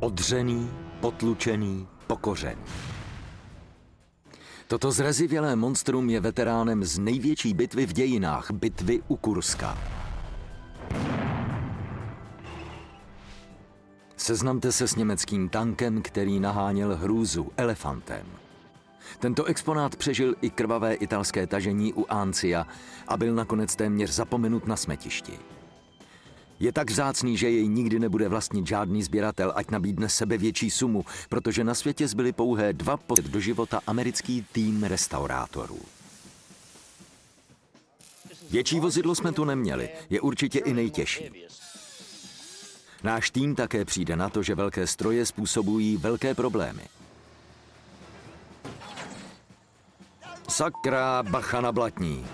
Odřený, potlučený, pokořený. Toto zrezivělé monstrum je veteránem z největší bitvy v dějinách, bitvy u Kurska. Seznamte se s německým tankem, který naháněl hrůzu, elefantem. Tento exponát přežil i krvavé italské tažení u Ancia a byl nakonec téměř zapomenut na smetišti. Je tak vzácný, že jej nikdy nebude vlastnit žádný sběratel, ať nabídne sebevětší sumu, protože na světě zbyly pouhé 2 do života americký tým restaurátorů. Větší vozidlo jsme tu neměli, je určitě i nejtěžší. Náš tým také přijde na to, že velké stroje způsobují velké problémy. Sakra, bacha na blatník.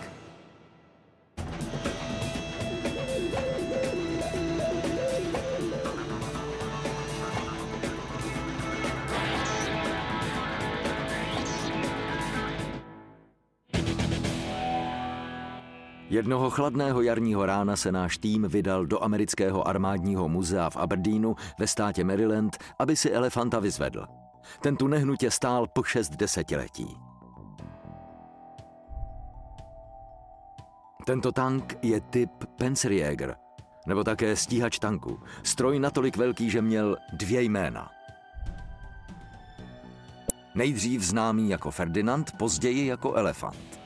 Jednoho chladného jarního rána se náš tým vydal do amerického armádního muzea v Aberdeenu ve státě Maryland, aby si elefanta vyzvedl. Ten tu nehnutě stál po 6 desetiletí. Tento tank je typ Panzerjäger, nebo také stíhač tanku. Stroj natolik velký, že měl 2 jména. Nejdřív známý jako Ferdinand, později jako Elefant.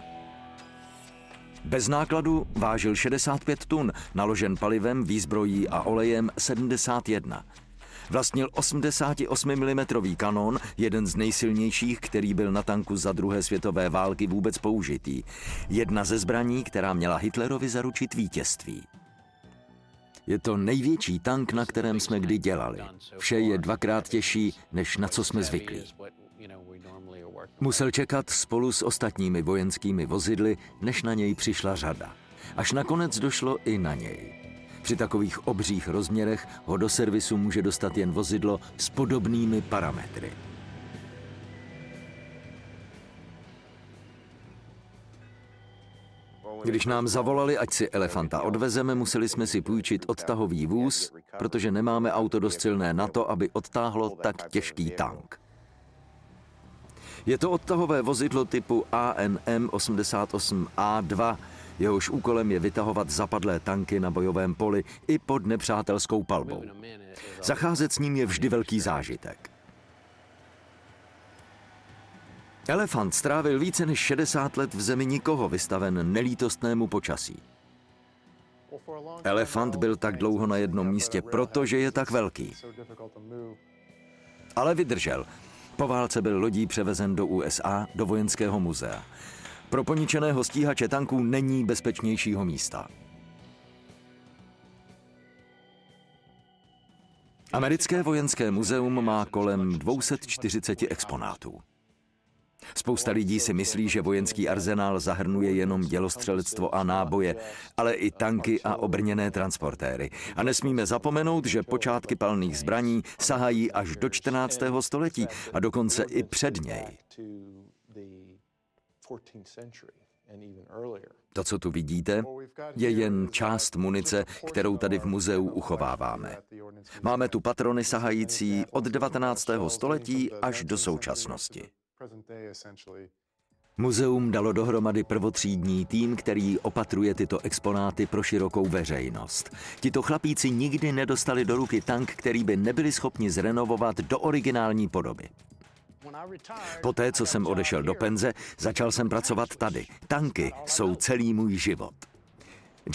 Bez nákladu vážil 65 tun, naložen palivem, výzbrojí a olejem 71. Vlastnil 88 mm kanon, jeden z nejsilnějších, který byl na tanku za druhé světové války vůbec použitý. Jedna ze zbraní, která měla Hitlerovi zaručit vítězství. Je to největší tank, na kterém jsme kdy dělali. Vše je 2krát těžší, než na co jsme zvyklí. Musel čekat spolu s ostatními vojenskými vozidly, než na něj přišla řada. Až nakonec došlo i na něj. Při takových obřích rozměrech ho do servisu může dostat jen vozidlo s podobnými parametry. Když nám zavolali, ať si elefanta odvezeme, museli jsme si půjčit odtahový vůz, protože nemáme auto dost silné na to, aby odtáhlo tak těžký tank. Je to odtahové vozidlo typu ANM 88A2, jehož úkolem je vytahovat zapadlé tanky na bojovém poli i pod nepřátelskou palbou. Zacházet s ním je vždy velký zážitek. Elefant strávil více než 60 let v zemi nikoho, vystaven nelítostnému počasí. Elefant byl tak dlouho na jednom místě, protože je tak velký. Ale vydržel. Po válce byl lodí převezen do USA, do vojenského muzea. Pro poničeného stíhače tanků není bezpečnějšího místa. Americké vojenské muzeum má kolem 240 exponátů. Spousta lidí si myslí, že vojenský arzenál zahrnuje jenom dělostřelectvo a náboje, ale i tanky a obrněné transportéry. A nesmíme zapomenout, že počátky palných zbraní sahají až do 14. století a dokonce i před něj. To, co tu vidíte, je jen část munice, kterou tady v muzeu uchováváme. Máme tu patrony sahající od 19. století až do současnosti. Muzeum dalo dohromady prvotřídní tým, který opatruje tyto exponáty pro širokou veřejnost. Tito chlapíci nikdy nedostali do ruky tank, který by nebyli schopni zrenovovat do originální podoby. Poté, co jsem odešel do penze, začal jsem pracovat tady. Tanky jsou celý můj život.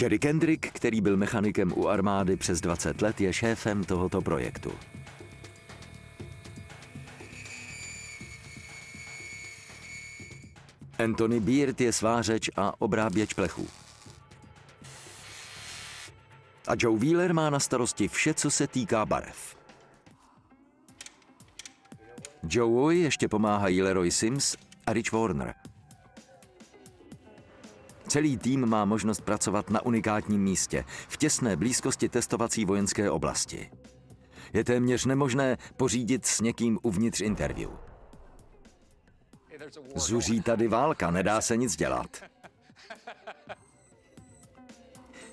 Jerry Kendrick, který byl mechanikem u armády přes 20 let, je šéfem tohoto projektu. Anthony Beard je svářeč a obráběč plechů. A Joe Wheeler má na starosti vše, co se týká barev. Joey ještě pomáhají Leroy Sims a Rich Warner. Celý tým má možnost pracovat na unikátním místě, v těsné blízkosti testovací vojenské oblasti. Je téměř nemožné pořídit s někým uvnitř interview. Zuří tady válka, nedá se nic dělat.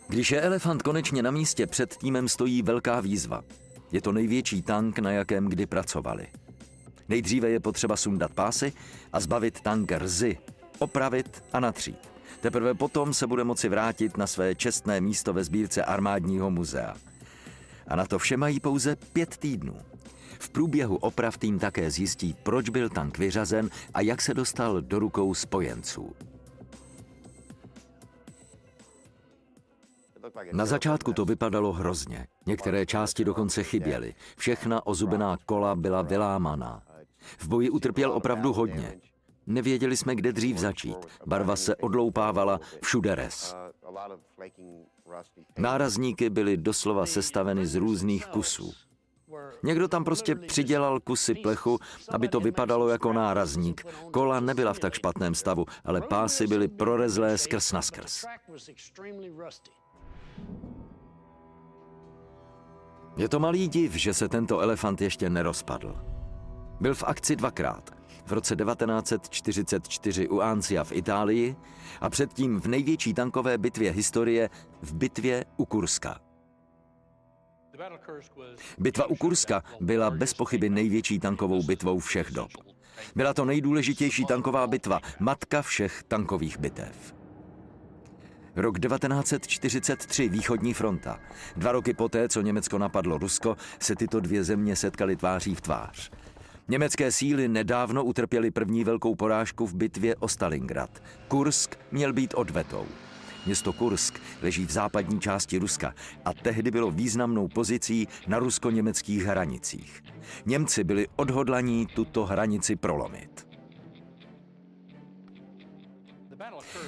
Když je elefant konečně na místě, před týmem stojí velká výzva. Je to největší tank, na jakém kdy pracovali. Nejdříve je potřeba sundat pásy a zbavit tank rzy, opravit a natřít. Teprve potom se bude moci vrátit na své čestné místo ve sbírce armádního muzea. A na to vše mají pouze 5 týdnů. V průběhu oprav tým také zjistí, proč byl tank vyřazen a jak se dostal do rukou spojenců. Na začátku to vypadalo hrozně. Některé části dokonce chyběly. Všechna ozubená kola byla vylámaná. V boji utrpěl opravdu hodně. Nevěděli jsme, kde dřív začít. Barva se odloupávala, všude rez. Nárazníky byly doslova sestaveny z různých kusů. Někdo tam prostě přidělal kusy plechu, aby to vypadalo jako nárazník. Kola nebyla v tak špatném stavu, ale pásy byly prorezlé skrz na skrz. Je to malý div, že se tento elefant ještě nerozpadl. Byl v akci 2krát. V roce 1944 u Ancia v Itálii a předtím v největší tankové bitvě historie v bitvě u Kurska. Bitva u Kurska byla bez pochyby největší tankovou bitvou všech dob. Byla to nejdůležitější tanková bitva, matka všech tankových bitev. Rok 1943, východní fronta. 2 roky poté, co Německo napadlo Rusko, se tyto dvě země setkaly tváří v tvář. Německé síly nedávno utrpěly první velkou porážku v bitvě o Stalingrad. Kursk měl být odvetou. Město Kursk leží v západní části Ruska a tehdy bylo významnou pozicí na rusko-německých hranicích. Němci byli odhodlaní tuto hranici prolomit.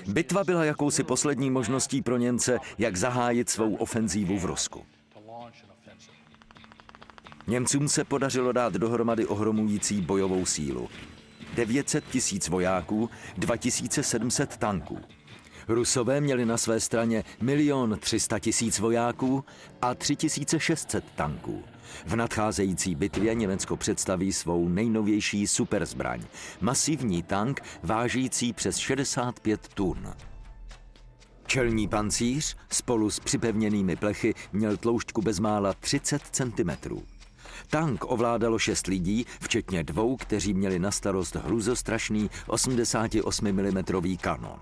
Bitva byla jakousi poslední možností pro Němce, jak zahájit svou ofenzívu v Rusku. Němcům se podařilo dát dohromady ohromující bojovou sílu. 900 000 vojáků, 2700 tanků. Rusové měli na své straně 1 300 000 vojáků a 3600 tanků. V nadcházející bitvě Německo představí svou nejnovější superzbraň. Masivní tank vážící přes 65 tun. Čelní pancíř spolu s připevněnými plechy měl tloušťku bezmála 30 cm. Tank ovládalo 6 lidí, včetně 2, kteří měli na starost hruzostrašný 88 mm kanon.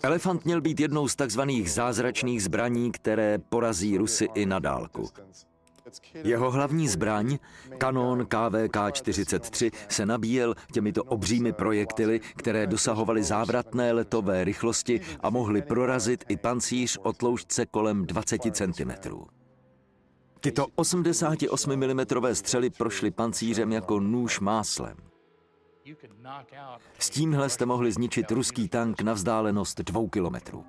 Elefant měl být jednou z takzvaných zázračných zbraní, které porazí Rusy i na dálku. Jeho hlavní zbraň, kanon KVK-43, se nabíjel těmito obřími projektily, které dosahovaly závratné letové rychlosti a mohly prorazit i pancíř o tloušťce kolem 20 cm. Tyto 88 mm střely prošly pancířem jako nůž máslem. S tímhle jste mohli zničit ruský tank na vzdálenost 2 kilometrů.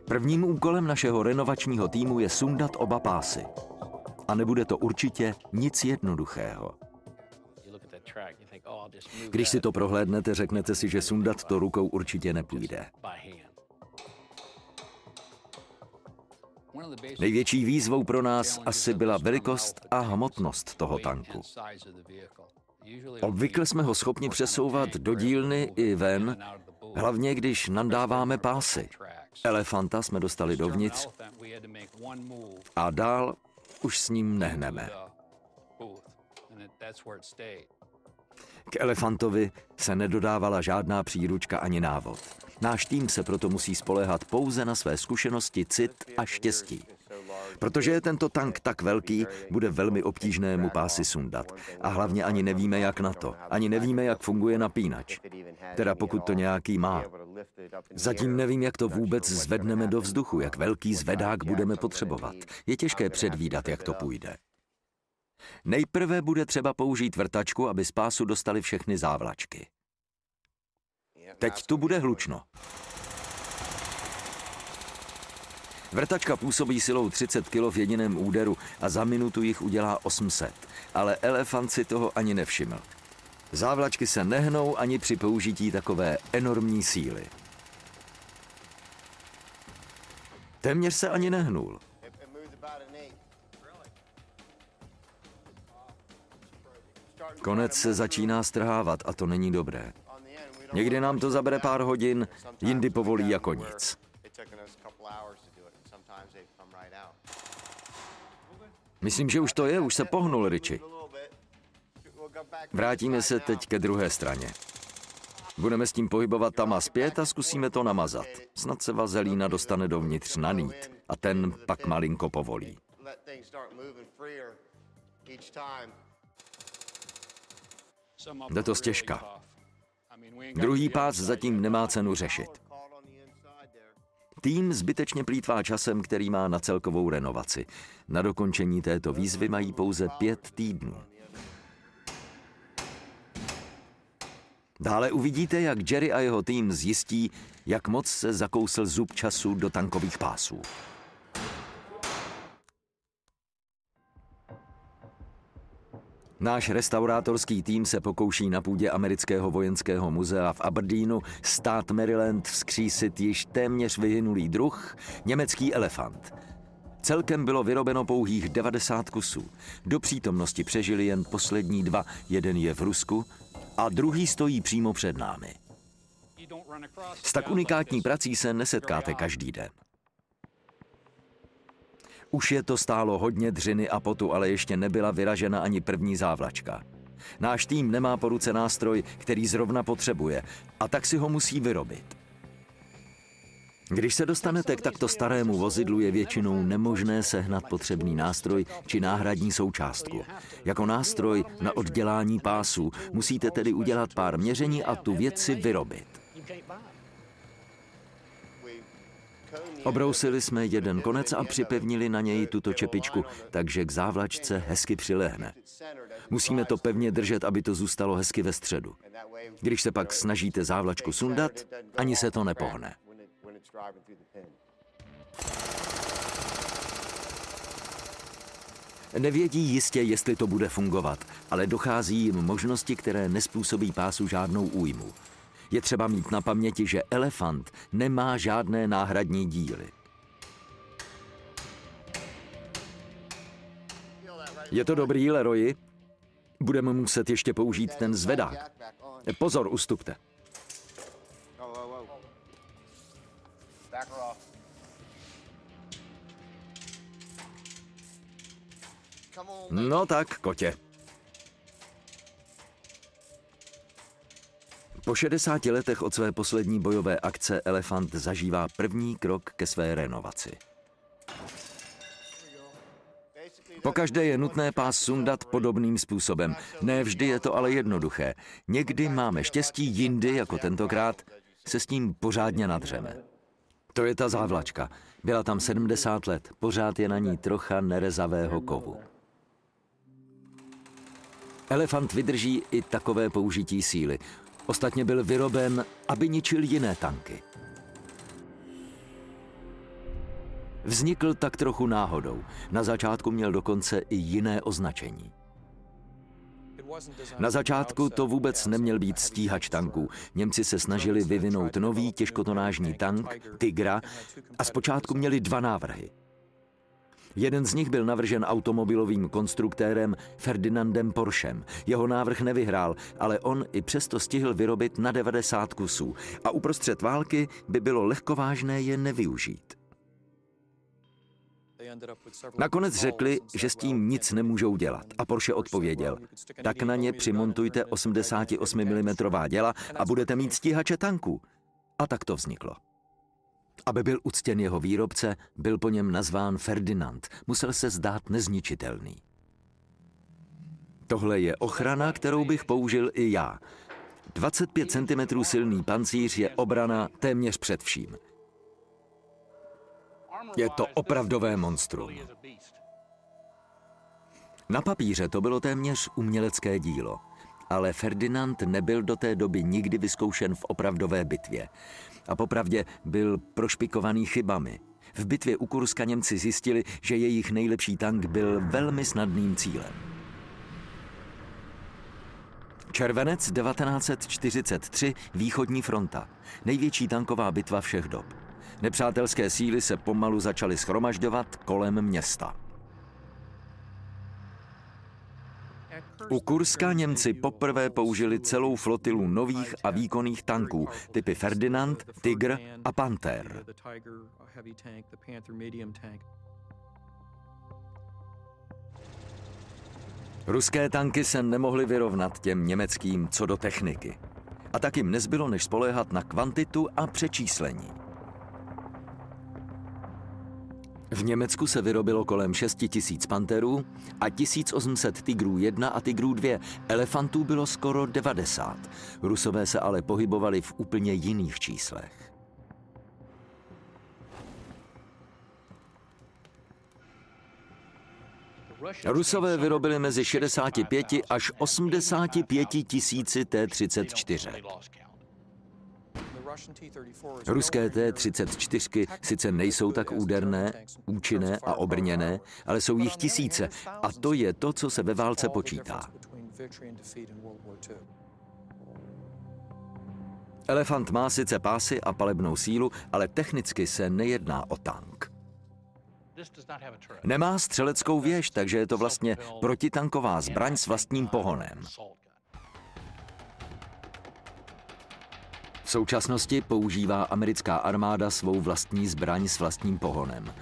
Prvním úkolem našeho renovačního týmu je sundat oba pásy. A nebude to určitě nic jednoduchého. Když si to prohlédnete, řeknete si, že sundat to rukou určitě nepůjde. Největší výzvou pro nás asi byla velikost a hmotnost toho tanku. Obvykle jsme ho schopni přesouvat do dílny i ven, hlavně když nandáváme pásy. Elefanta jsme dostali dovnitř a dál už s ním nehneme. K elefantovi se nedodávala žádná příručka ani návod. Náš tým se proto musí spoléhat pouze na své zkušenosti, cit a štěstí. Protože je tento tank tak velký, bude velmi obtížné mu pásy sundat. A hlavně ani nevíme, jak na to. Ani nevíme, jak funguje napínač. Teda pokud to nějaký má. Zatím nevím, jak to vůbec zvedneme do vzduchu, jak velký zvedák budeme potřebovat. Je těžké předvídat, jak to půjde. Nejprve bude třeba použít vrtačku, aby z pásu dostali všechny závlačky. Teď tu bude hlučno. Vrtačka působí silou 30 kg v jediném úderu a za minutu jich udělá 800, ale elefant si toho ani nevšiml. Závlačky se nehnou ani při použití takové enormní síly. Téměř se ani nehnul. Konec se začíná strhávat a to není dobré. Někdy nám to zabere pár hodin, jindy povolí jako nic. Myslím, že už to je, už se pohnul, Richie. Vrátíme se teď ke druhé straně. Budeme s tím pohybovat tam a zpět a zkusíme to namazat. Snad se vazelína dostane dovnitř na nít a ten pak malinko povolí. Jde to stěžka. Druhý pás zatím nemá cenu řešit. Tým zbytečně plýtvá časem, který má na celkovou renovaci. Na dokončení této výzvy mají pouze 5 týdnů. Dále uvidíte, jak Jerry a jeho tým zjistí, jak moc se zakousl zub času do tankových pásů. Náš restaurátorský tým se pokouší na půdě Amerického vojenského muzea v Aberdeenu, stát Maryland, vzkřísit již téměř vyhynulý druh, německý elefant. Celkem bylo vyrobeno pouhých 90 kusů. Do přítomnosti přežili jen poslední 2, jeden je v Rusku a druhý stojí přímo před námi. S tak unikátní prací se nesetkáte každý den. Už je to stálo hodně dřiny a potu, ale ještě nebyla vyražena ani první závlačka. Náš tým nemá po ruce nástroj, který zrovna potřebuje, a tak si ho musí vyrobit. Když se dostanete k takto starému vozidlu, je většinou nemožné sehnat potřebný nástroj či náhradní součástku. Jako nástroj na oddělání pásů musíte tedy udělat pár měření a tu věc si vyrobit. Obrousili jsme jeden konec a připevnili na něj tuto čepičku, takže k závlačce hezky přilehne. Musíme to pevně držet, aby to zůstalo hezky ve středu. Když se pak snažíte závlačku sundat, ani se to nepohne. Nevědí jistě, jestli to bude fungovat, ale dochází jim možnosti, které nespůsobí pásu žádnou újmu. Je třeba mít na paměti, že elefant nemá žádné náhradní díly. Je to dobrý, Leroyi? Budeme muset ještě použít ten zvedák. Pozor, ustupte. No tak, kotě. Po 60 letech od své poslední bojové akce elefant zažívá první krok ke své renovaci. Pokaždé je nutné pás sundat podobným způsobem. Ne vždy je to ale jednoduché. Někdy máme štěstí, jindy, jako tentokrát, se s tím pořádně nadřeme. To je ta závlačka. Byla tam 70 let, pořád je na ní trocha nerezavého kovu. Elefant vydrží i takové použití síly. Ostatně byl vyroben, aby ničil jiné tanky. Vznikl tak trochu náhodou. Na začátku měl dokonce i jiné označení. Na začátku to vůbec neměl být stíhač tanků. Němci se snažili vyvinout nový těžkotonážní tank, Tigra, a zpočátku měli 2 návrhy. Jeden z nich byl navržen automobilovým konstruktérem Ferdinandem Porschem. Jeho návrh nevyhrál, ale on i přesto stihl vyrobit na 90 kusů a uprostřed války by bylo lehkovážné je nevyužít. Nakonec řekli, že s tím nic nemůžou dělat a Porsche odpověděl: tak na ně přimontujte 88 mm děla a budete mít stíhače tanků. A tak to vzniklo. Aby byl uctěn jeho výrobce, byl po něm nazván Ferdinand. Musel se zdát nezničitelný. Tohle je ochrana, kterou bych použil i já. 25 cm silný pancíř je obrana téměř před vším. Je to opravdové monstrum. Na papíře to bylo téměř umělecké dílo, ale Ferdinand nebyl do té doby nikdy vyzkoušen v opravdové bitvě. A popravdě byl prošpikovaný chybami. V bitvě u Kurska Němci zjistili, že jejich nejlepší tank byl velmi snadným cílem. Červenec 1943, východní fronta. Největší tanková bitva všech dob. Nepřátelské síly se pomalu začaly shromažďovat kolem města. U Kurska Němci poprvé použili celou flotilu nových a výkonných tanků typy Ferdinand, Tiger a Panther. Ruské tanky se nemohly vyrovnat těm německým co do techniky. A tak jim nezbylo, než spoléhat na kvantitu a přečíslení. V Německu se vyrobilo kolem 6 000 Pantherů a 1800 Tigrů 1 a Tigrů 2. Elefantů bylo skoro 90. Rusové se ale pohybovali v úplně jiných číslech. Rusové vyrobili mezi 65 až 85 tisíci T-34. Ruské T-34 sice nejsou tak úderné, účinné a obrněné, ale jsou jich tisíce a to je to, co se ve válce počítá. Elefant má sice pásy a palebnou sílu, ale technicky se nejedná o tank. Nemá střeleckou věž, takže je to vlastně protitanková zbraň s vlastním pohonem. V současnosti používá americká armáda svou vlastní zbraň s vlastním pohonem.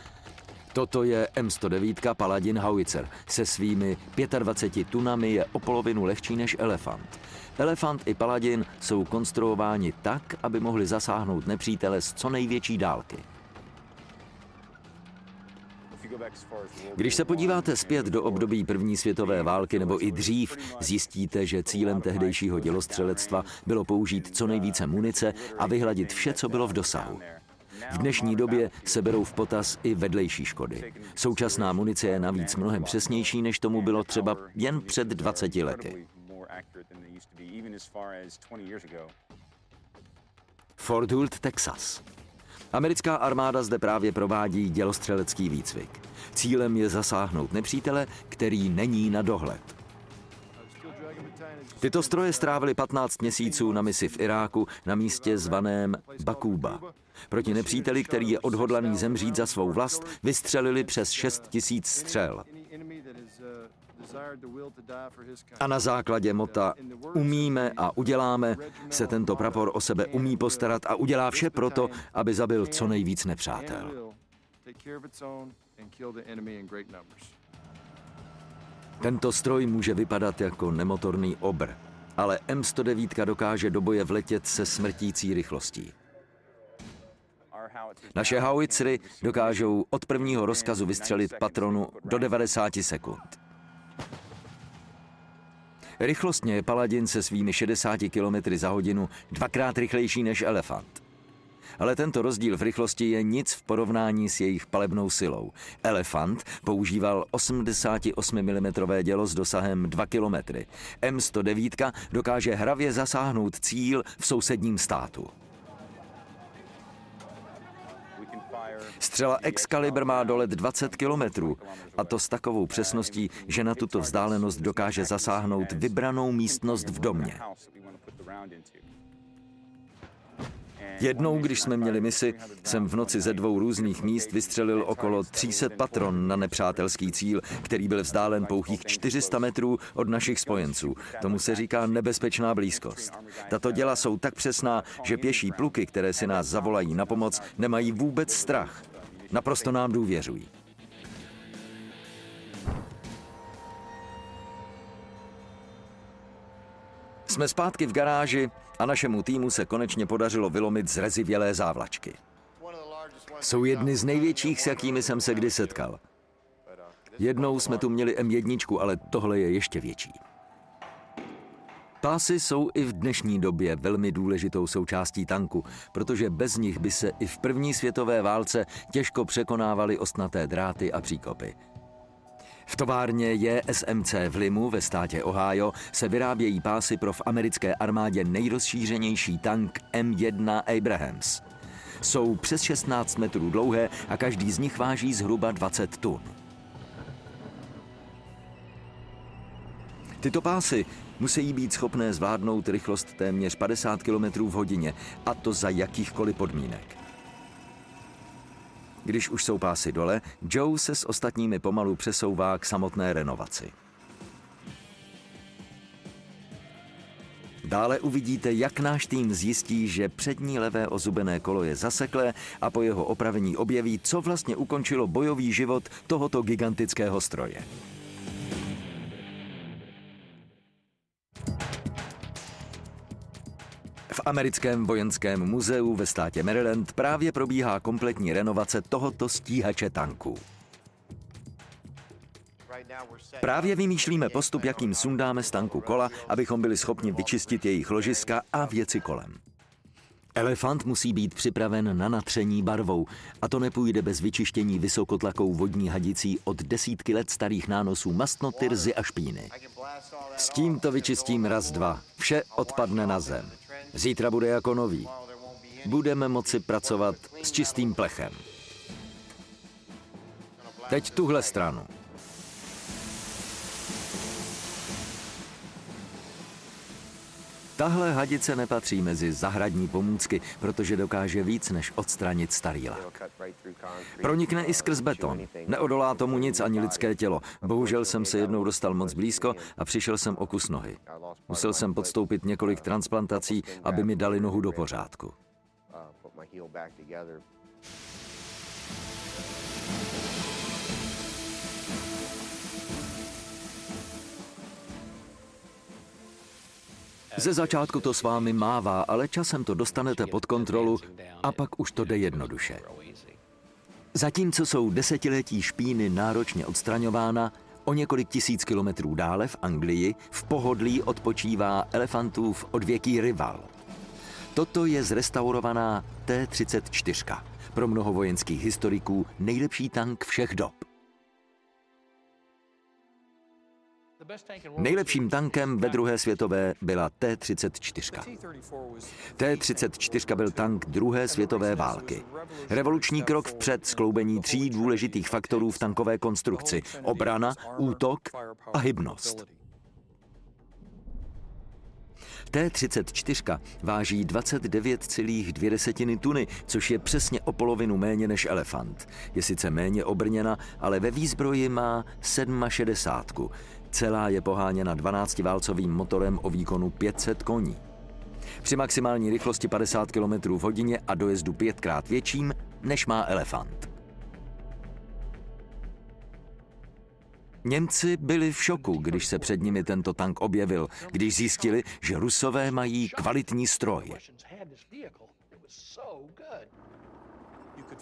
Toto je M109 Paladin Howitzer. Se svými 25 tunami je o polovinu lehčí než Elefant. Elefant i Paladin jsou konstruováni tak, aby mohli zasáhnout nepřítele z co největší dálky. Když se podíváte zpět do období první světové války nebo i dřív, zjistíte, že cílem tehdejšího dělostřelectva bylo použít co nejvíce munice a vyhladit vše, co bylo v dosahu. V dnešní době se berou v potaz i vedlejší škody. Současná munice je navíc mnohem přesnější, než tomu bylo třeba jen před 20 lety. Fort Hood, Texas. Americká armáda zde právě provádí dělostřelecký výcvik. Cílem je zasáhnout nepřítele, který není na dohled. Tyto stroje strávily 15 měsíců na misi v Iráku na místě zvaném Bakuba. Proti nepříteli, který je odhodlaný zemřít za svou vlast, vystřelili přes 6 000 střel. A na základě mota umíme a uděláme se tento prapor o sebe umí postarat a udělá vše proto, aby zabil co nejvíc nepřátel. Tento stroj může vypadat jako nemotorný obr, ale M109 dokáže do boje vletět se smrtící rychlostí. Naše howitzery dokážou od prvního rozkazu vystřelit patronu do 90 sekund. Rychlostně je Paladin se svými 60 km za hodinu dvakrát rychlejší než Elefant. Ale tento rozdíl v rychlosti je nic v porovnání s jejich palebnou silou. Elefant používal 88 mm dělo s dosahem 2 km. M109 dokáže hravě zasáhnout cíl v sousedním státu. Střela Excalibur má dolet 20 kilometrů a to s takovou přesností, že na tuto vzdálenost dokáže zasáhnout vybranou místnost v domě. Jednou, když jsme měli misi, jsem v noci ze 2 různých míst vystřelil okolo 300 patron na nepřátelský cíl, který byl vzdálen pouhých 400 metrů od našich spojenců. Tomu se říká nebezpečná blízkost. Tato děla jsou tak přesná, že pěší pluky, které si nás zavolají na pomoc, nemají vůbec strach. Naprosto nám důvěřují. Jsme zpátky v garáži a našemu týmu se konečně podařilo vylomit zrezivělé závlačky. Jsou jedny z největších, s jakými jsem se kdy setkal. Jednou jsme tu měli M1, ale tohle je ještě větší. Pásy jsou i v dnešní době velmi důležitou součástí tanku, protože bez nich by se i v první světové válce těžko překonávaly ostnaté dráty a příkopy. V továrně JSMC v Limu ve státě Ohio se vyrábějí pásy pro v americké armádě nejrozšířenější tank M1 Abrams. Jsou přes 16 metrů dlouhé a každý z nich váží zhruba 20 tun. Tyto pásy musí být schopné zvládnout rychlost téměř 50 km v hodině, a to za jakýchkoliv podmínek. Když už jsou pásy dole, Joe se s ostatními pomalu přesouvá k samotné renovaci. Dále uvidíte, jak náš tým zjistí, že přední levé ozubené kolo je zaseklé a po jeho opravení objeví, co vlastně ukončilo bojový život tohoto gigantického stroje. V americkém vojenském muzeu ve státě Maryland právě probíhá kompletní renovace tohoto stíhače tanků. Právě vymýšlíme postup, jakým sundáme z tanku kola, abychom byli schopni vyčistit jejich ložiska a věci kolem. Elefant musí být připraven na natření barvou a to nepůjde bez vyčištění vysokotlakou vodní hadicí od desítky let starých nánosů mastnoty, rzy a špíny. S tím to vyčistím raz, dva. Vše odpadne na zem. Zítra bude jako nový. Budeme moci pracovat s čistým plechem. Teď tuhle stranu. Tahle hadice nepatří mezi zahradní pomůcky, protože dokáže víc, než odstranit starý lak. Pronikne i skrz beton. Neodolá tomu nic ani lidské tělo. Bohužel jsem se jednou dostal moc blízko a přišel jsem o kus nohy. Musel jsem podstoupit několik transplantací, aby mi dali nohu do pořádku. Ze začátku to s vámi mává, ale časem to dostanete pod kontrolu a pak už to jde jednoduše. Zatímco jsou desetiletí špíny náročně odstraňována, o několik tisíc kilometrů dále v Anglii v pohodlí odpočívá elefantův odvěký rival. Toto je zrestaurovaná T-34, pro mnoho vojenských historiků nejlepší tank všech dob. Nejlepším tankem ve druhé světové byla T-34. T-34 byl tank druhé světové války. Revoluční krok vpřed, skloubení tří důležitých faktorů v tankové konstrukci: obrana, útok a hybnost. T-34 váží 29,2 tuny, což je přesně o polovinu méně než elefant. Je sice méně obrněna, ale ve výzbroji má 67. Celá je poháněna 12válcovým motorem o výkonu 500 koní. Při maximální rychlosti 50 km v hodině a dojezdu 5krát větším, než má elefant. Němci byli v šoku, když se před nimi tento tank objevil, když zjistili, že Rusové mají kvalitní stroj.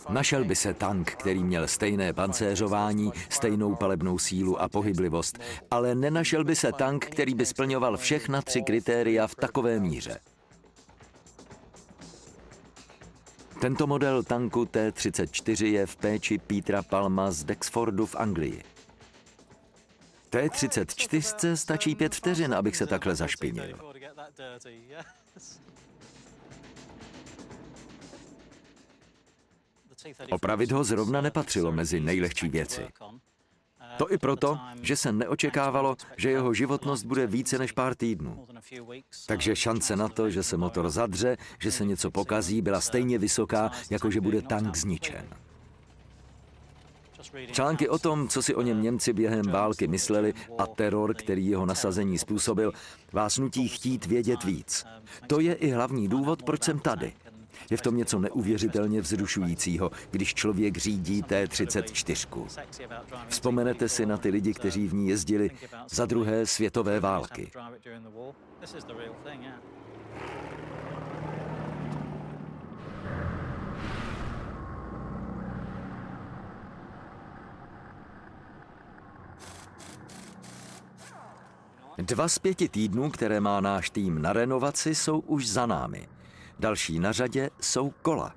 Našel by se tank, který měl stejné pancéřování, stejnou palebnou sílu a pohyblivost, ale nenašel by se tank, který by splňoval všechna tři kritéria v takové míře. Tento model tanku T-34 je v péči Petera Palma z Dexfordu v Anglii. T-34 stačí 5 vteřin, abych se takhle zašpinil. Opravit ho zrovna nepatřilo mezi nejlehčí věci. To i proto, že se neočekávalo, že jeho životnost bude více než pár týdnů. Takže šance na to, že se motor zadře, že se něco pokazí, byla stejně vysoká, jako že bude tank zničen. Články o tom, co si o něm Němci během války mysleli a teror, který jeho nasazení způsobil, vás nutí chtít vědět víc. To je i hlavní důvod, proč jsem tady. Je v tom něco neuvěřitelně vzrušujícího, když člověk řídí T-34. Vzpomenete si na ty lidi, kteří v ní jezdili za druhé světové války. Dva z 5 týdnů, které má náš tým na renovaci, jsou už za námi. Další na řadě jsou kola.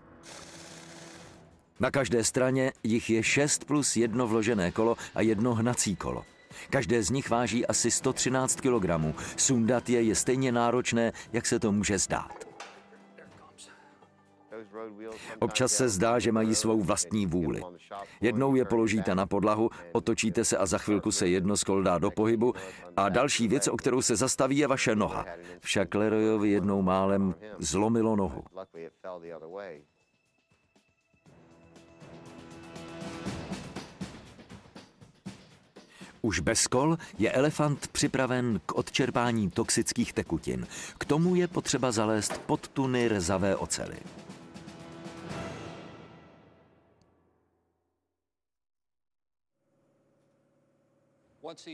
Na každé straně jich je 6 plus 1 vložené kolo a 1 hnací kolo. Každé z nich váží asi 113 kg. Sundat je stejně náročné, jak se to může zdát. Občas se zdá, že mají svou vlastní vůli. Jednou je položíte na podlahu, otočíte se a za chvilku se jedno z kol dá do pohybu a další věc, o kterou se zastaví, je vaše noha. Však Leroyovi jednou málem zlomilo nohu. Už bez kol je elefant připraven k odčerpání toxických tekutin. K tomu je potřeba zalézt pod tuny rzavé oceli.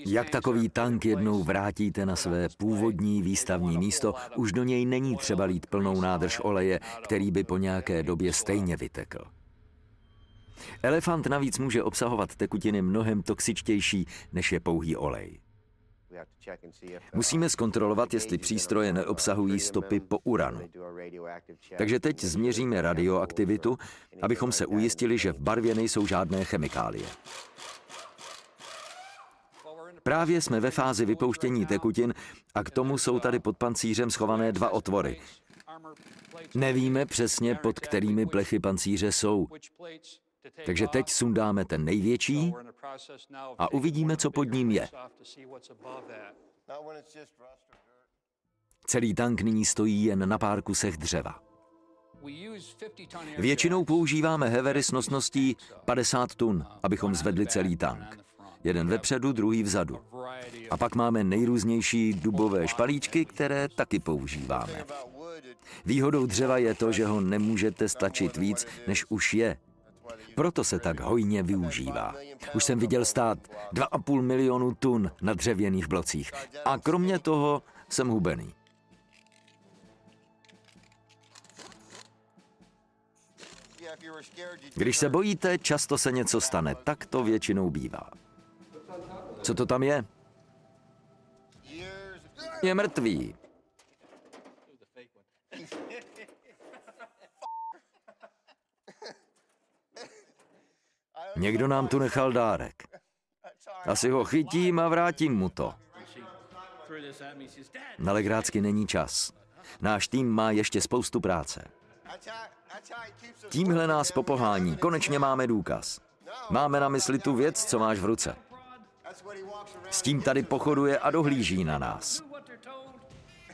Jak takový tank jednou vrátíte na své původní výstavní místo, už do něj není třeba lít plnou nádrž oleje, který by po nějaké době stejně vytekl. Elefant navíc může obsahovat tekutiny mnohem toxičtější, než je pouhý olej. Musíme zkontrolovat, jestli přístroje neobsahují stopy po uranu. Takže teď změříme radioaktivitu, abychom se ujistili, že v barvě nejsou žádné chemikálie. Právě jsme ve fázi vypouštění tekutin a k tomu jsou tady pod pancířem schované dva otvory. Nevíme přesně, pod kterými plechy pancíře jsou. Takže teď sundáme ten největší a uvidíme, co pod ním je. Celý tank nyní stojí jen na pár kusech dřeva. Většinou používáme hevery s nosností 50 tun, abychom zvedli celý tank. Jeden vepředu, druhý vzadu. A pak máme nejrůznější dubové špalíčky, které taky používáme. Výhodou dřeva je to, že ho nemůžete stlačit víc, než už je. Proto se tak hojně využívá. Už jsem viděl stát 2,5 milionu tun na dřevěných blocích. A kromě toho jsem hubený. Když se bojíte, často se něco stane. Tak to většinou bývá. Co to tam je? Je mrtvý. Někdo nám tu nechal dárek. Asi ho chytím a vrátím mu to. Na legrácky není čas. Náš tým má ještě spoustu práce. Tímhle nás popohání. Konečně máme důkaz. Máme na mysli tu věc, co máš v ruce. S tím tady pochoduje a dohlíží na nás.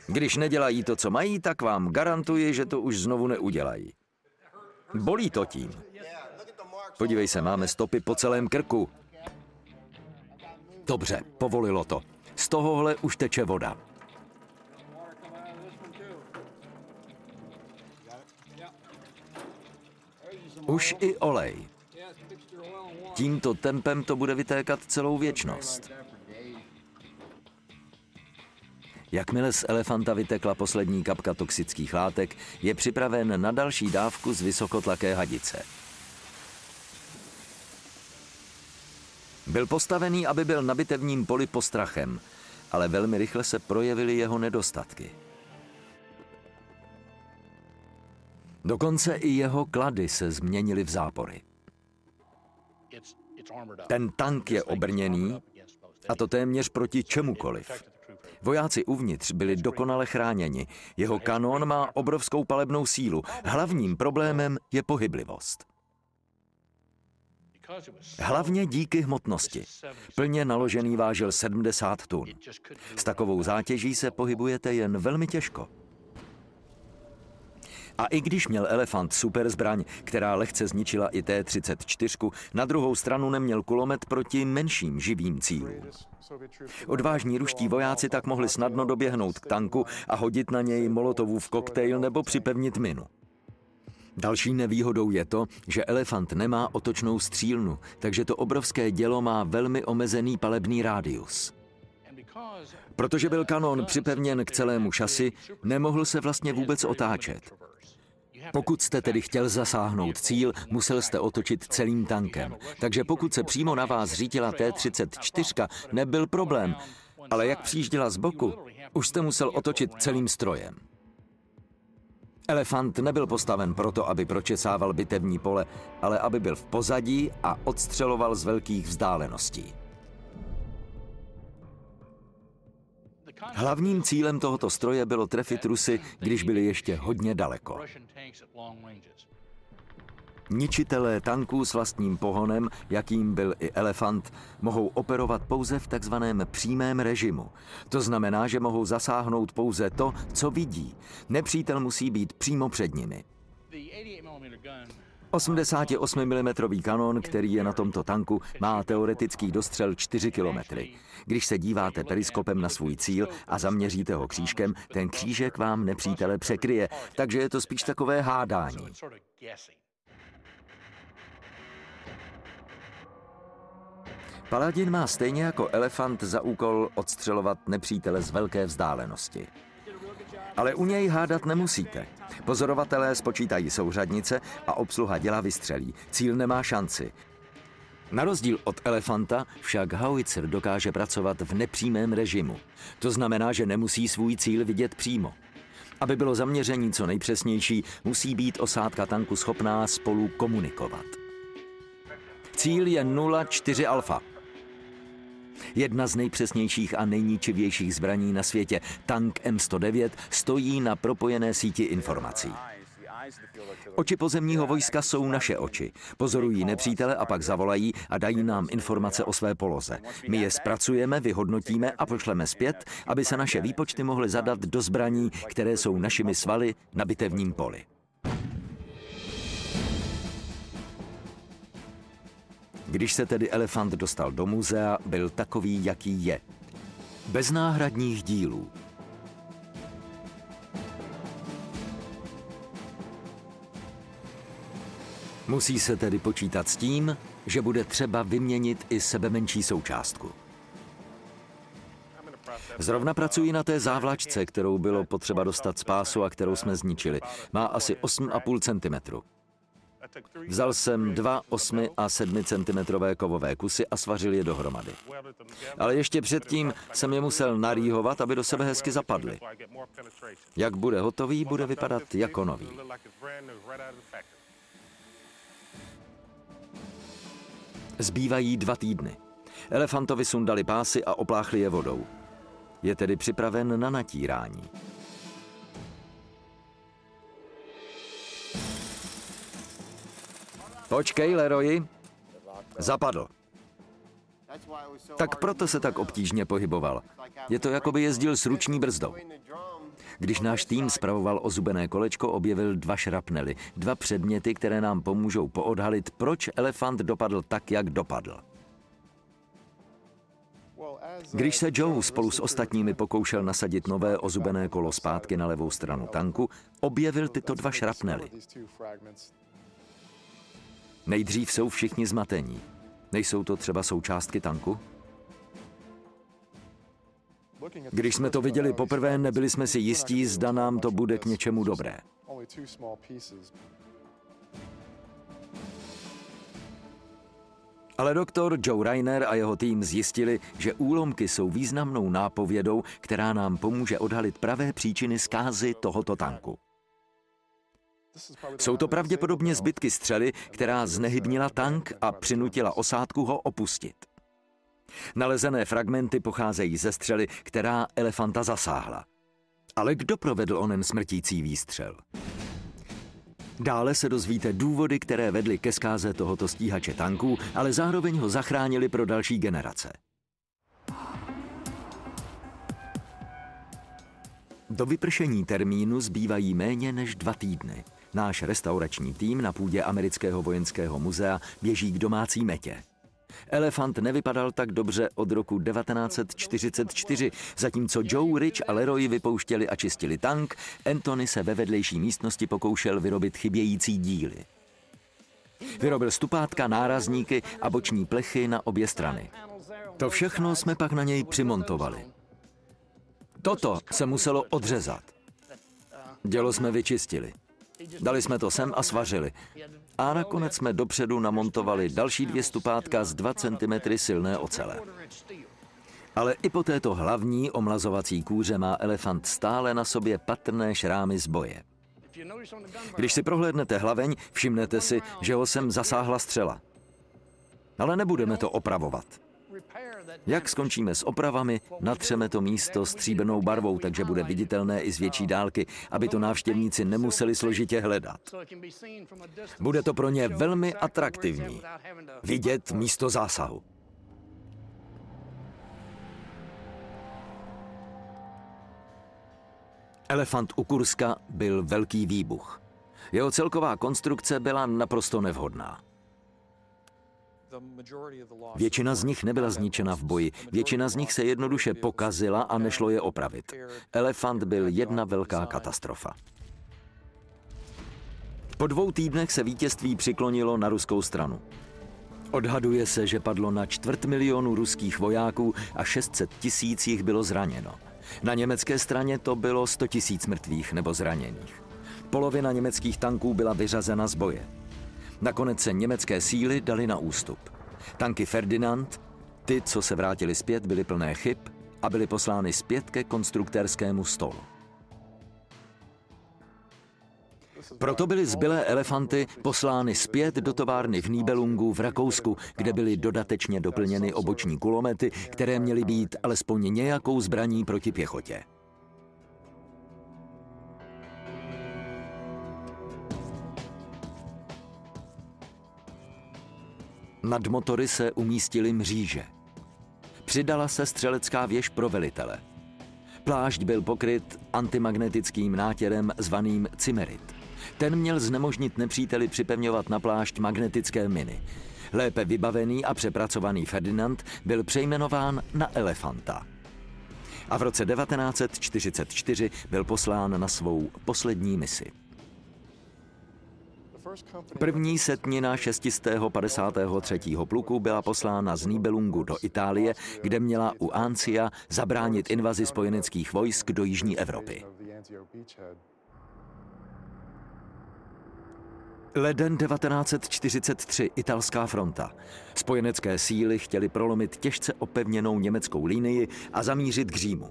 Když nedělají to, co mají, tak vám garantuji, že to už znovu neudělají. Bolí to tím. Podívej se, máme stopy po celém krku. Dobře, povolilo to. Z tohohle už teče voda. Už i olej. Tímto tempem to bude vytékat celou věčnost. Jakmile z elefanta vytekla poslední kapka toxických látek, je připraven na další dávku z vysokotlaké hadice. Byl postavený, aby byl na bitevním poli postrachem, ale velmi rychle se projevily jeho nedostatky. Dokonce i jeho klady se změnily v zápory. Ten tank je obrněný, a to téměř proti čemukoliv. Vojáci uvnitř byli dokonale chráněni. Jeho kanón má obrovskou palebnou sílu. Hlavním problémem je pohyblivost. Hlavně díky hmotnosti. Plně naložený vážil 70 tun. S takovou zátěží se pohybujete jen velmi těžko. A i když měl elefant superzbraň, která lehce zničila i T-34, na druhou stranu neměl kulomet proti menším živým cílům. Odvážní ruští vojáci tak mohli snadno doběhnout k tanku a hodit na něj molotovův koktejl nebo připevnit minu. Další nevýhodou je to, že elefant nemá otočnou střílnu, takže to obrovské dělo má velmi omezený palebný rádius. Protože byl kanón připevněn k celému šasi, nemohl se vlastně vůbec otáčet. Pokud jste tedy chtěl zasáhnout cíl, musel jste otočit celým tankem. Takže pokud se přímo na vás řítila T-34, nebyl problém, ale jak přijížděla z boku, už jste musel otočit celým strojem. Elefant nebyl postaven proto, aby pročesával bitevní pole, ale aby byl v pozadí a odstřeloval z velkých vzdáleností. Hlavním cílem tohoto stroje bylo trefit Rusy, když byli ještě hodně daleko. Ničitelé tanků s vlastním pohonem, jakým byl i elefant, mohou operovat pouze v takzvaném přímém režimu. To znamená, že mohou zasáhnout pouze to, co vidí. Nepřítel musí být přímo před nimi. 88 mm kanon, který je na tomto tanku, má teoretický dostřel 4 kilometry. Když se díváte periskopem na svůj cíl a zaměříte ho křížkem, ten křížek vám nepřítele překryje, takže je to spíš takové hádání. Paladin má stejně jako elefant za úkol odstřelovat nepřítele z velké vzdálenosti. Ale u něj hádat nemusíte. Pozorovatelé spočítají souřadnice a obsluha děla vystřelí. Cíl nemá šanci. Na rozdíl od elefanta však howitzer dokáže pracovat v nepřímém režimu. To znamená, že nemusí svůj cíl vidět přímo. Aby bylo zaměření co nejpřesnější, musí být osádka tanku schopná spolu komunikovat. Cíl je 0,4 alfa. Jedna z nejpřesnějších a nejničivějších zbraní na světě, tank M109, stojí na propojené síti informací. Oči pozemního vojska jsou naše oči. Pozorují nepřítele a pak zavolají a dají nám informace o své poloze. My je zpracujeme, vyhodnotíme a pošleme zpět, aby se naše výpočty mohly zadat do zbraní, které jsou našimi svaly na bitevním poli. Když se tedy elefant dostal do muzea, byl takový, jaký je. Bez náhradních dílů. Musí se tedy počítat s tím, že bude třeba vyměnit i sebemenší součástku. Zrovna pracuji na té závlačce, kterou bylo potřeba dostat z pásu a kterou jsme zničili. Má asi 8,5 cm. Vzal jsem 2 8 a 7 cm kovové kusy a svařil je dohromady. Ale ještě předtím jsem je musel narýhovat, aby do sebe hezky zapadly. Jak bude hotový, bude vypadat jako nový. Zbývají 2 týdny. Elefantovi sundali pásy a opláchli je vodou. Je tedy připraven na natírání. Počkej, Leroyi. Zapadl. Tak proto se tak obtížně pohyboval. Je to, jako by jezdil s ruční brzdou. Když náš tým spravoval ozubené kolečko, objevil 2 šrapnely, 2 předměty, které nám pomůžou poodhalit, proč elefant dopadl tak, jak dopadl. Když se Joe spolu s ostatními pokoušel nasadit nové ozubené kolo zpátky na levou stranu tanku, objevil tyto 2 šrapnely. Nejdřív jsou všichni zmatení. Nejsou to třeba součástky tanku? Když jsme to viděli poprvé, nebyli jsme si jistí, zda nám to bude k něčemu dobré. Ale doktor Joe Reiner a jeho tým zjistili, že úlomky jsou významnou nápovědou, která nám pomůže odhalit pravé příčiny zkázy tohoto tanku. Jsou to pravděpodobně zbytky střely, která znehybnila tank a přinutila osádku ho opustit. Nalezené fragmenty pocházejí ze střely, která elefanta zasáhla. Ale kdo provedl onen smrtící výstřel? Dále se dozvíte důvody, které vedly ke zkáze tohoto stíhače tanků, ale zároveň ho zachránili pro další generace. Do vypršení termínu zbývají méně než 2 týdny. Náš restaurační tým na půdě Amerického vojenského muzea běží k domácí metě. Elefant nevypadal tak dobře od roku 1944, zatímco Joe, Rich a Leroy vypouštěli a čistili tank, Anthony se ve vedlejší místnosti pokoušel vyrobit chybějící díly. Vyrobil stupátka, nárazníky a boční plechy na obě strany. To všechno jsme pak na něj přimontovali. Toto se muselo odřezat. Dělo jsme vyčistili. Dali jsme to sem a svařili. A nakonec jsme dopředu namontovali další 2 stupátka z 2 cm silné ocele. Ale i po této hlavní omlazovací kůře má elefant stále na sobě patrné šrámy z boje. Když si prohlédnete hlaveň, všimnete si, že ho sem zasáhla střela. Ale nebudeme to opravovat. Jak skončíme s opravami, natřeme to místo stříbrnou barvou, takže bude viditelné i z větší dálky, aby to návštěvníci nemuseli složitě hledat. Bude to pro ně velmi atraktivní. Vidět místo zásahu. Elefant u Kurska byl velký výbuch. Jeho celková konstrukce byla naprosto nevhodná. Většina z nich nebyla zničena v boji, většina z nich se jednoduše pokazila a nešlo je opravit. Elefant byl jedna velká katastrofa. Po 2 týdnech se vítězství přiklonilo na ruskou stranu. Odhaduje se, že padlo na 250 000 ruských vojáků a 600 000 jich bylo zraněno. Na německé straně to bylo 100 000 mrtvých nebo zraněných. Polovina německých tanků byla vyřazena z boje. Nakonec se německé síly daly na ústup. Tanky Ferdinand, ty, co se vrátili zpět, byly plné chyb a byly poslány zpět ke konstruktérskému stolu. Proto byly zbylé Elefanty poslány zpět do továrny v Nibelungu v Rakousku, kde byly dodatečně doplněny oboční kulomety, které měly být alespoň nějakou zbraní proti pěchotě. Nad motory se umístily mříže. Přidala se střelecká věž pro velitele. Plášť byl pokryt antimagnetickým nátěrem zvaným Cimerit. Ten měl znemožnit nepříteli připevňovat na plášť magnetické miny. Lépe vybavený a přepracovaný Ferdinand byl přejmenován na Elefanta. A v roce 1944 byl poslán na svou poslední misi. První setnina 653. pluku byla poslána z Nibelungu do Itálie, kde měla u Ancia zabránit invazi spojeneckých vojsk do jižní Evropy. Leden 1943, italská fronta. Spojenecké síly chtěly prolomit těžce opevněnou německou linii a zamířit k Římu.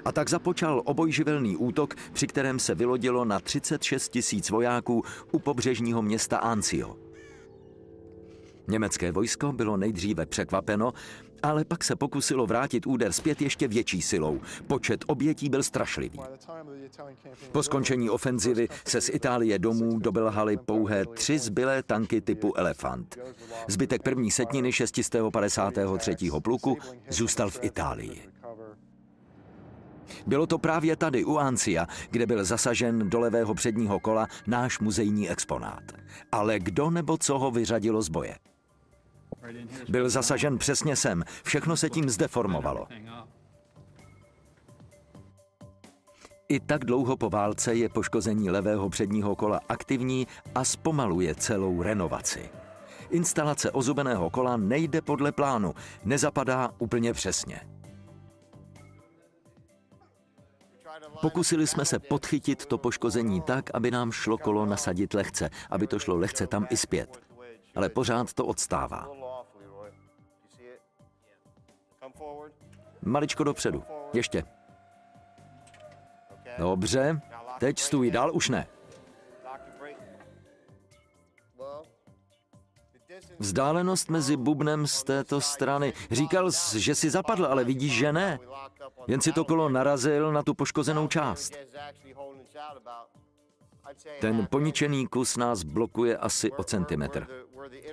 A tak započal obojživelný útok, při kterém se vylodilo na 36 000 vojáků u pobřežního města Anzio. Německé vojsko bylo nejdříve překvapeno, ale pak se pokusilo vrátit úder zpět ještě větší silou. Počet obětí byl strašlivý. Po skončení ofenzivy se z Itálie domů dobelhaly pouhé 3 zbylé tanky typu Elefant. Zbytek první setniny 653. pluku zůstal v Itálii. Bylo to právě tady u Ancia, kde byl zasažen do levého předního kola náš muzejní exponát. Ale kdo nebo co ho vyřadilo z boje? Byl zasažen přesně sem, všechno se tím zdeformovalo. I tak dlouho po válce je poškození levého předního kola aktivní a zpomaluje celou renovaci. Instalace ozubeného kola nejde podle plánu, nezapadá úplně přesně. Pokusili jsme se podchytit to poškození tak, aby nám šlo kolo nasadit lehce, aby to šlo lehce tam i zpět. Ale pořád to odstává. Maličko dopředu. Ještě. Dobře. Teď stůj, dál už ne. Vzdálenost mezi bubnem z této strany. Říkal jsi, že si zapadl, ale vidíš, že ne. Jen si to kolo narazil na tu poškozenou část. Ten poničený kus nás blokuje asi o centimetr.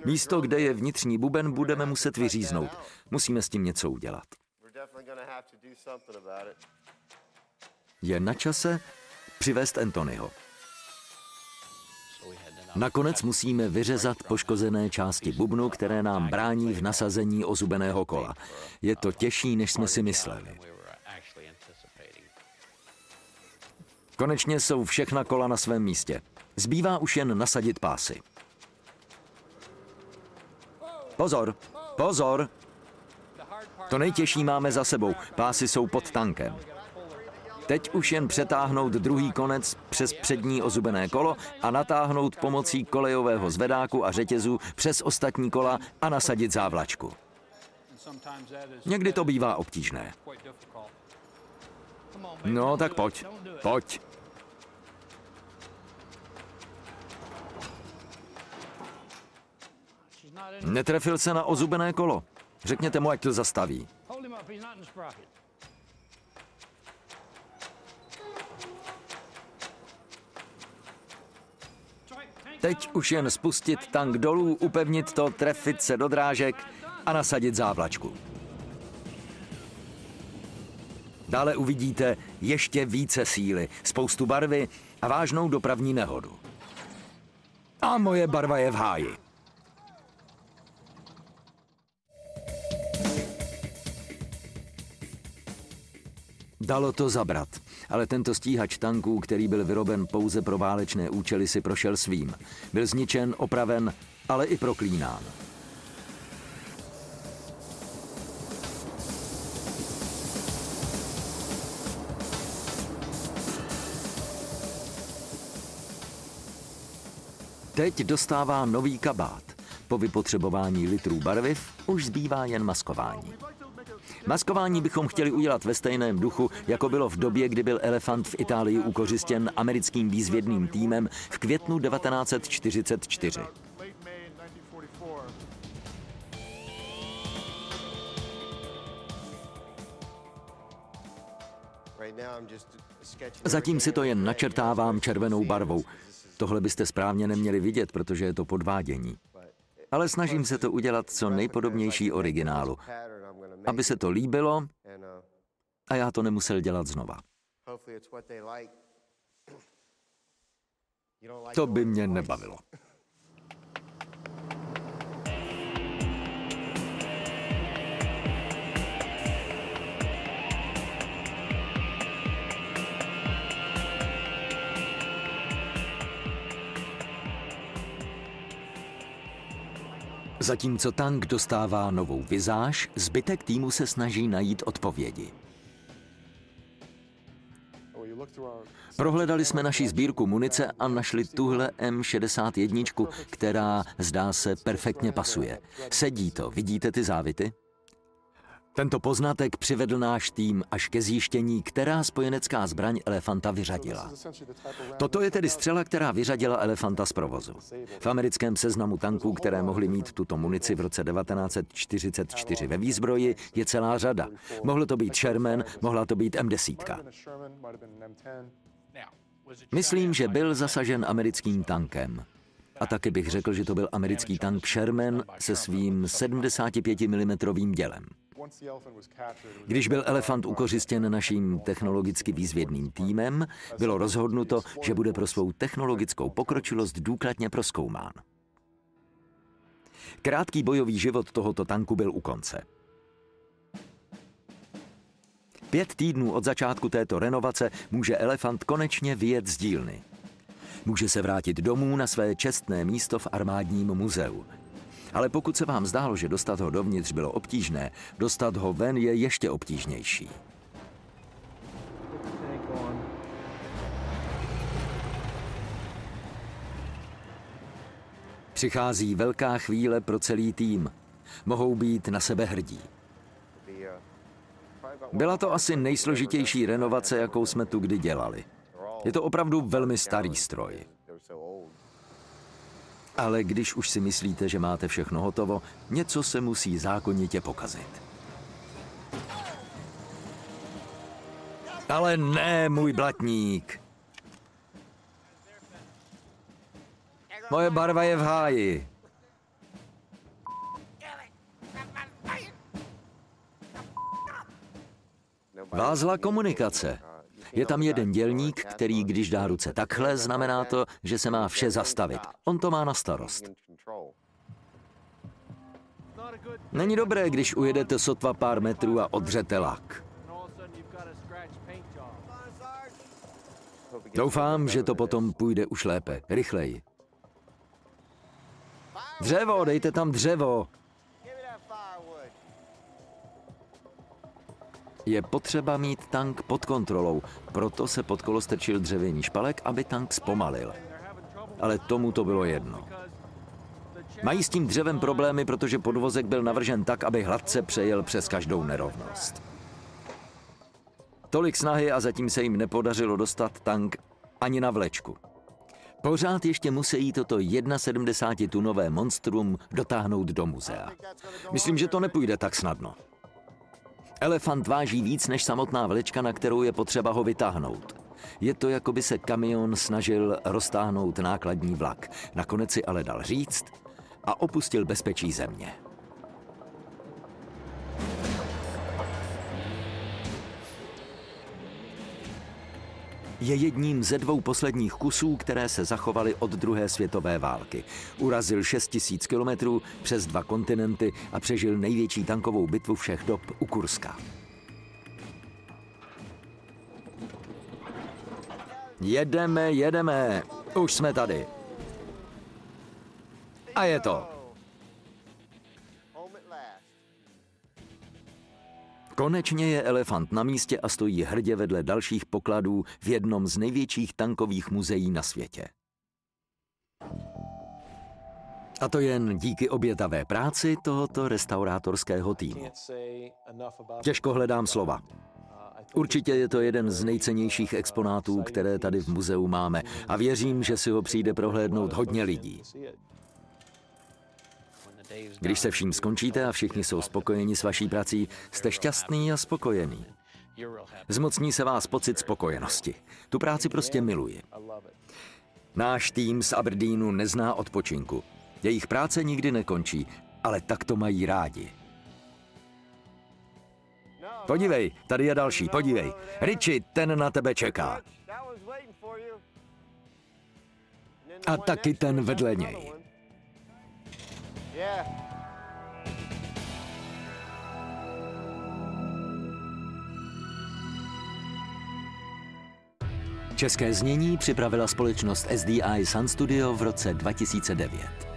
Místo, kde je vnitřní buben, budeme muset vyříznout. Musíme s tím něco udělat. Je na čase přivést Anthonyho. Nakonec musíme vyřezat poškozené části bubnu, které nám brání v nasazení ozubeného kola. Je to těžší, než jsme si mysleli. Konečně jsou všechna kola na svém místě. Zbývá už jen nasadit pásy. Pozor, pozor! To nejtěžší máme za sebou. Pásy jsou pod tankem. Teď už jen přetáhnout druhý konec přes přední ozubené kolo a natáhnout pomocí kolejového zvedáku a řetězu přes ostatní kola a nasadit závlačku. Někdy to bývá obtížné. No, tak pojď, pojď. Netrefil se na ozubené kolo. Řekněte mu, ať to zastaví. Teď už jen spustit tank dolů, upevnit to, trefit se do drážek a nasadit závlačku. Dále uvidíte ještě více síly, spoustu barvy a vážnou dopravní nehodu. A moje barva je v háji. Dalo to zabrat, ale tento stíhač tanků, který byl vyroben pouze pro válečné účely, si prošel svým. Byl zničen, opraven, ale i proklínán. Teď dostává nový kabát. Po vypotřebování litrů barviv už zbývá jen maskování. Maskování bychom chtěli udělat ve stejném duchu, jako bylo v době, kdy byl Elefant v Itálii ukořistěn americkým výzvědným týmem v květnu 1944. Zatím si to jen načrtávám červenou barvou. Tohle byste správně neměli vidět, protože je to podvádění. Ale snažím se to udělat co nejpodobnější originálu, aby se to líbilo a já to nemusel dělat znova. To by mě nebavilo. Zatímco tank dostává novou vizáž, zbytek týmu se snaží najít odpovědi. Prohledali jsme naši sbírku munice a našli tuhle M61, která, zdá se, perfektně pasuje. Sedí to, vidíte ty závity? Tento poznatek přivedl náš tým až ke zjištění, která spojenecká zbraň Elefanta vyřadila. Toto je tedy střela, která vyřadila Elefanta z provozu. V americkém seznamu tanků, které mohly mít tuto munici v roce 1944 ve výzbroji, je celá řada. Mohlo to být Sherman, mohla to být M10. Myslím, že byl zasažen americkým tankem. A taky bych řekl, že to byl americký tank Sherman se svým 75 mm dělem. Když byl Elefant ukořistěn naším technologicky výzvědným týmem, bylo rozhodnuto, že bude pro svou technologickou pokročilost důkladně prozkoumán. Krátký bojový život tohoto tanku byl u konce. 5 týdnů od začátku této renovace může Elefant konečně vyjet z dílny. Může se vrátit domů na své čestné místo v armádním muzeu. Ale pokud se vám zdálo, že dostat ho dovnitř bylo obtížné, dostat ho ven je ještě obtížnější. Přichází velká chvíle pro celý tým. Mohou být na sebe hrdí. Byla to asi nejsložitější renovace, jakou jsme tu kdy dělali. Je to opravdu velmi starý stroj. Ale když už si myslíte, že máte všechno hotovo, něco se musí zákonitě pokazit. Ale ne, můj blatník. Moje barva je v háji. Vázla komunikace. Je tam jeden dělník, který když dá ruce takhle, znamená to, že se má vše zastavit. On to má na starost. Není dobré, když ujedete sotva pár metrů a odřete lak. Doufám, že to potom půjde už lépe, rychleji. Dřevo, dejte tam dřevo. Je potřeba mít tank pod kontrolou, proto se pod kolo strčil dřevěný špalek, aby tank zpomalil. Ale tomu to bylo jedno. Mají s tím dřevem problémy, protože podvozek byl navržen tak, aby hladce přejel přes každou nerovnost. Tolik snahy a zatím se jim nepodařilo dostat tank ani na vlečku. Pořád ještě musí toto 71-tunové monstrum dotáhnout do muzea. Myslím, že to nepůjde tak snadno. Elefant váží víc než samotná vlečka, na kterou je potřeba ho vytáhnout. Je to, jako by se kamion snažil roztáhnout nákladní vlak. Nakonec si ale dal říct a opustil bezpečí země. Je jedním ze 2 posledních kusů, které se zachovaly od druhé světové války. Urazil 6 000 kilometrů přes 2 kontinenty a přežil největší tankovou bitvu všech dob u Kurska. Jedeme, jedeme. Už jsme tady. A je to. Konečně je Elefant na místě a stojí hrdě vedle dalších pokladů v jednom z největších tankových muzeí na světě. A to jen díky obětavé práci tohoto restaurátorského týmu. Těžko hledám slova. Určitě je to jeden z nejcennějších exponátů, které tady v muzeu máme a věřím, že si ho přijde prohlédnout hodně lidí. Když se vším skončíte a všichni jsou spokojeni s vaší prací, jste šťastný a spokojený. Zmocní se vás pocit spokojenosti. Tu práci prostě miluji. Náš tým z Aberdeenu nezná odpočinku. Jejich práce nikdy nekončí, ale tak to mají rádi. Podívej, tady je další, podívej. Richie, ten na tebe čeká. A taky ten vedle něj. České znění připravila společnost SDI Sun Studio v roce 2009.